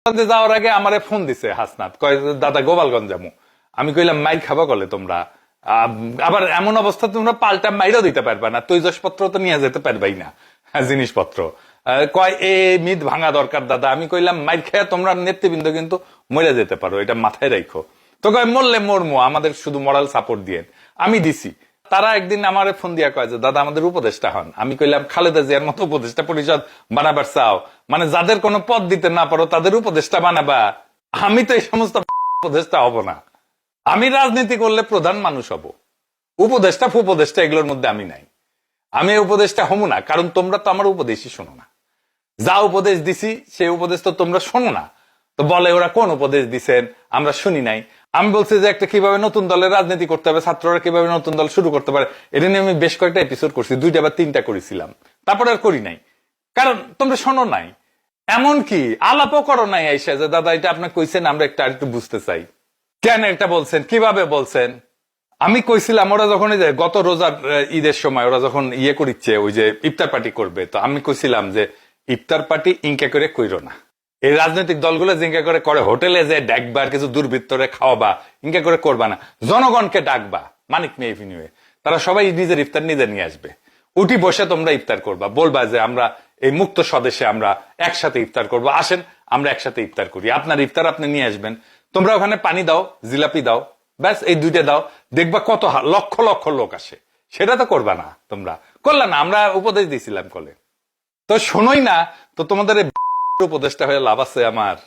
যাওয়ার আগে আমারে ফোন দিছে হাসনাত, কয় দাদা গোপালগঞ্জ যাবো। আমি কইলাম মাইর খাবা কলে তোমরা, আবার এমন অবস্থা তোমরা পাল্টা মাইরও দিতে পারবা না, তৈজসপত্র তো নিয়ে যেতে পারবাই না, জিনিসপত্র। কয় এ মিথ ভাঙা দরকার দাদা। আমি কইলাম মাইর খেয়া তোমরা নেতৃবৃন্দ কিন্তু মরে যেতে পারো, এটা মাথায় রাখো। তো কয় মরলে মরমো, আমাদের শুধু মরাল সাপোর্ট দিয়ে। আমি দিছি। তারা একদিন আমার ফোন দিয়া কয় যে দাদা আমাদের উপদেষ্টা হন। আমি কইলাম খালেদা জিয়ার মতো উপদেষ্টা পরিষদ বানাবার চাও, মানে যাদের কোনো পদ দিতে না পারো তাদের উপদেষ্টা বানাবা? আমি তো এই সমস্ত উপদেষ্টা হব না। আমি রাজনীতি করলে প্রধান মানুষ হব, উপদেষ্টা ফুপদেষ্টা এগুলোর মধ্যে আমি নাই। আমি উপদেষ্টা হবো না, কারণ তোমরা তো আমার উপদেশই শোনো না। যা উপদেশ দিছি সেই উপদেশ তো তোমরা শোনো না। তো বলে ওরা কোন উপদেশ দিছেন, আমরা শুনি নাই। আমি বলছি যে একটা কিভাবে নতুন দলের রাজনীতি করতে হবে, ছাত্ররা কিভাবে নতুন দল শুরু করতে পারে, এটা নিয়ে আমি বেশ কয়েকটা এপিসোড করছি, 2টা বা 3টা করেছিলাম। তারপরে আর করি নাই, কারণ তোমরা শোনো নাই। এমন কি আলাপও করো নাই আইসা যে দাদা এটা আপনি কইছেন, আমরা একটা আরেকটু বুঝতে চাই, কেন এটা বলছেন, কিভাবে বলছেন। আমি কইছিলাম ওরা যখন গত রোজার ঈদের সময় ওরা যখন ইয়ে করিচ্ছে, ওই যে ইফতার পার্টি করবে, তো আমি কইছিলাম যে ইফতার পার্টি ইনকা করে কইরো না। এই রাজনৈতিক দলগুলো জিঙ্কা করে করে হোটেলে যে ডাকবা, কিছু দুর্বৃত্তরে খাওয়াবা, ইনকা করে করবা না। জনগণকে ডাকবা মানিক মেয়ে ফিনিয়ে, তারা সবাই নিজের ইফতার নিজে নিয়ে আসবে। উঠি বসে তোমরা ইফতার করবা, বলবা যে আমরা এই মুক্ত স্বদেশে আমরা একসাথে ইফতার করবো, আসেন আমরা একসাথে ইফতার করি। আপনার ইফতার আপনি নিয়ে আসবেন, তোমরা ওখানে পানি দাও, জিলাপি দাও, ব্যাস এই 2টা দাও, দেখবা কত লক্ষ লক্ষ লোক আসে। সেটা তো করবা না, তোমরা করলা না, আমরা উপদেশ দিয়েছিলাম কলে। তো শোনোই না, তো তোমাদের উপদেশটা হয়ে লাভ আছে আমার?